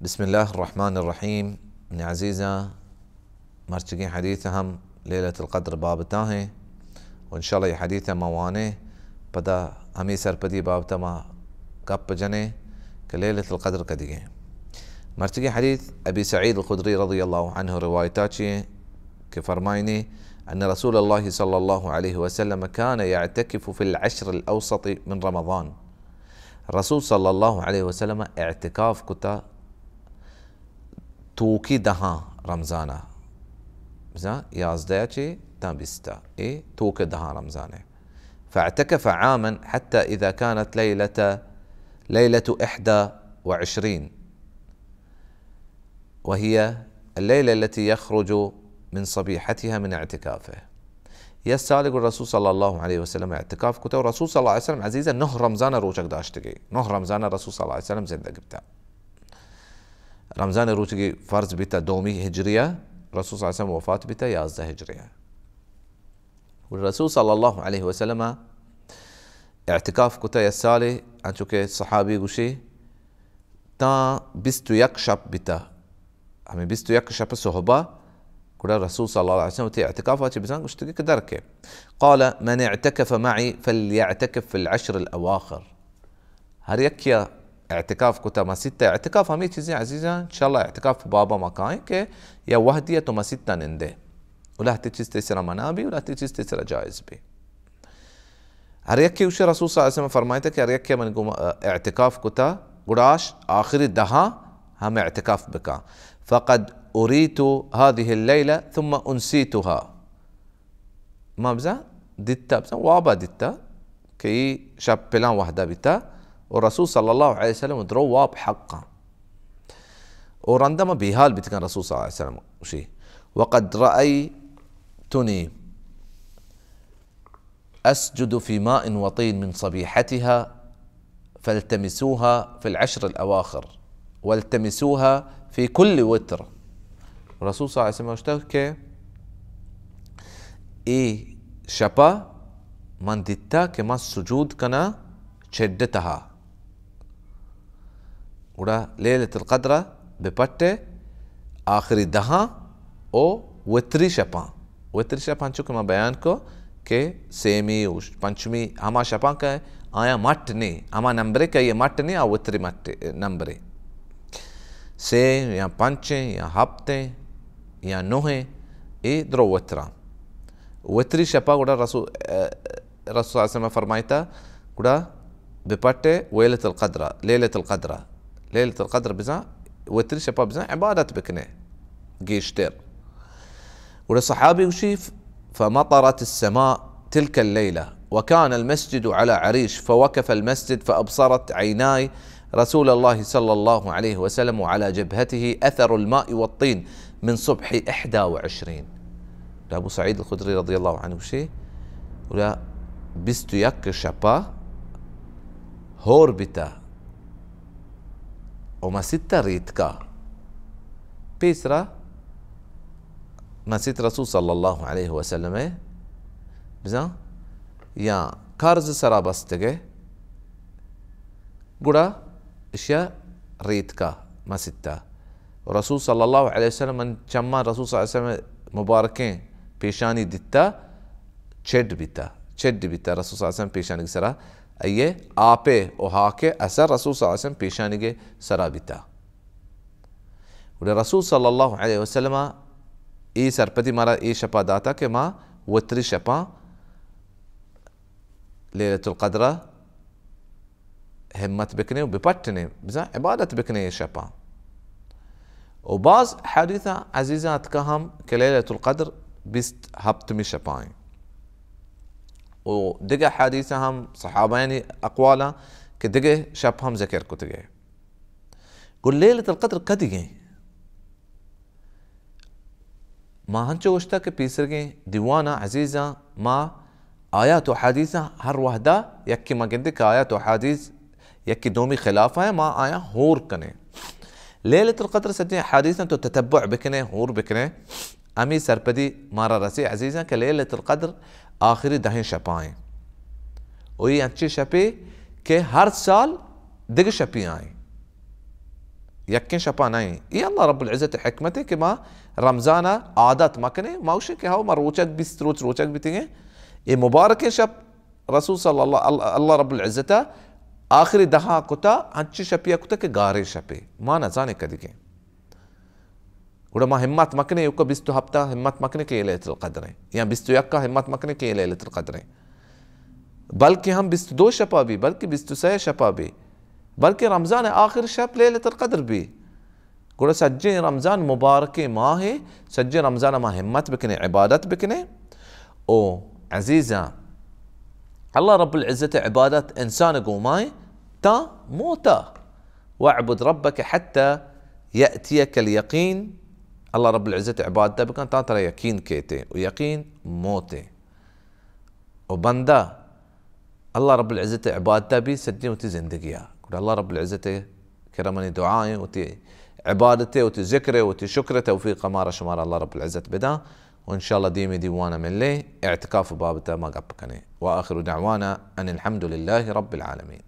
بسم الله الرحمن الرحيم. من عزيزة مرتقين حديثة هم ليلة القدر بابتاهي وإن شاء الله حديثة مواني بدا همي سرپدي بابتا ما قب جني كليلة القدر كديجي مرتقين حديث أبي سعيد الخدري رضي الله عنه روايتاتي كفرمايني أن رسول الله صلى الله عليه وسلم كان يعتكف في العشر الأوسط من رمضان. الرسول صلى الله عليه وسلم اعتكاف كتا توكي دها رمزانه بزا يازداچي تابستا توكي دها رمزانه فاعتكف عاما حتى إذا كانت ليلة 21 وهي الليلة التي يخرج من صبيحتها من اعتكافه. يسالق الرسول صلى الله عليه وسلم اعتكاف كتا والرسول صلى الله عليه وسلم عزيزا نه رمزان روچك داشتگي نه رمزان الرسول صلى الله عليه وسلم زندگي بتا رمزان روچگي فرض بتا دومي هجرية الرسول صلى الله عليه وسلم وفاة بتا 11 هجرية والرسول صلى الله عليه وسلم اعتكاف كتا يسالي انچوكي الصحابي گوشي تا 21 شب بتا همي 21 شب صحبه كل الرسول صلى الله عليه وسلم تي اعتكافات بزان قشتقي كدركه قال من اعتكف معي فليعتكف في العشر الأواخر. هريك يا اعتكاف كتا ما ستة اعتكاف همي چيزي عزيزة ان شاء الله اعتكاف بابا مكاين كي يا وحدية ما ستة ننده ولا تيجيز تيسر منابي ولا تيجيز تيسر جائز بي. هريك وش الرسول صلى الله عليه وسلم فرمايتك هريك من يقوم اعتكاف كتا قراش آخر الدها هم اعتكاف بكا فقد أريت هذه الليلة ثم أنسيتها ما بزا دتا بزا وابا دتا كي شاب بلان وحدة بتا والرسول صلى الله عليه وسلم درو واب حقا ورندما بيهال بتكن الرسول صلى الله عليه وسلم وشي وقد رأيتني أسجد في ماء وطين من صبيحتها فالتمسوها في العشر الأواخر والتمسوها في كل وتر. الرسول صلى الله عليه وسلم اشتكى شبا من دتا كما السجود كنا شدتها ودا ليلة القدر بپٹے آخری دہاں او وتری شپاں چونکہ میں بیان کو کہ سیمی پنچمی ہما شپاں کا آیا مٹ نہیں ہما نمبرے کا یہ مٹ نہیں وتری مٹ نمبرے سے یا پنچیں یا ہفتیں یا نوہیں درو وترا وتری شپا گوڑا رسول صلی اللہ علیہ وسلم فرمائتا گوڑا بپٹے ليلة القدر بزا وتري شبا بزا عبادة بكنه جيشتر والصحابي وشيف فمطرت السماء تلك الليلة وكان المسجد على عريش فوقف المسجد فأبصرت عيناي رسول الله صلى الله عليه وسلم وعلى جبهته أثر الماء والطين من صبح 21. أبو سعيد الخدري رضي الله عنه وشي ولا بستو يك شبا هور بتا وما ستة ريتكا بيسرا ما ست رسول صلى الله عليه وسلم بزا يا كارز سرا بستگه قرا اشياء ريتكا ما ستة ورسول صلى الله عليه وسلم من چما رسول صلى الله عليه وسلم مباركين پیشانی دتا چد بتا رسول صلى الله عليه وسلم پیشانی سرا ايه آپه و هاكه اثر رسول صلى الله عليه وسلم پیشانی سرا بتا ورسول صلى الله عليه وسلم سرپدی مارا شپا داتا کہ ما وتری شپا ليلة القدر همت بكني وبپٹنے بزا عبادت بكني شپا وبعض حديثة عزيزات كهم كليلة القدر بست هبتمي شپائیں ودقة حديثة هم صحابيني أقوالا كدقة شب هم ذكر كتجة قل ليلة القدر كدقة ما هنشو وشتاك بيسرقين ديوانا عزيزة ما آيات وحديثة هر وحدة يكي ما قندك آيات وحديث يكي دومي خلافة ما آية هور كنه ليلة القدر سدين حديثا تتبع بكنه هور بكنه أمي سرپدي مارا رسي عزيزة كليلة القدر آخری 10 شپائیں وہی اچھی شپی کہ ہر سال دگ شپی آئیں يكن شبا ناي الله رب العزة حكمته كما رمزانا عادات ما كنه ما وش كهو مروجك بيستروج روجك بتيجي مبارك شب رسول صلى الله رب العزة آخر دها كتا هنچ شبيا كتا كغاري شبي ما نزاني كديكي وده ما همات مكنه يوكا بيستو هبتا همات مكنه كي ليلة القدر يعني بيستو يكا همات مكنه كي ليلة القدر بلکہ ہم 22 شپا بھی بلکہ 23 شپا بھی بلکہ رمضان آخر شب ليلة القدر بھی گوڑا سجّي رمضان مبارك ماہ ہے سجّي رمضان ما همت بكني عبادت بكني او عزيزة الله رب العزة عبادات إنسان قوماي تا موتا واعبد ربك حتى يأتيك اليقين الله رب العزة عبادته بكن تا ترى يقين كيتي ويقين موتي وبندا الله رب العزة عبادته بي سجّي وتي زندگيها الله رب العزة كرمني دعائي وتي عبادته وتي ذكره وتي شكره توفيق مارا شمار الله رب العزة بدا وإن شاء الله ديمي ديوانا من لي اعتكاف بابته ما قبكني وآخر دعوانا أن الحمد لله رب العالمين.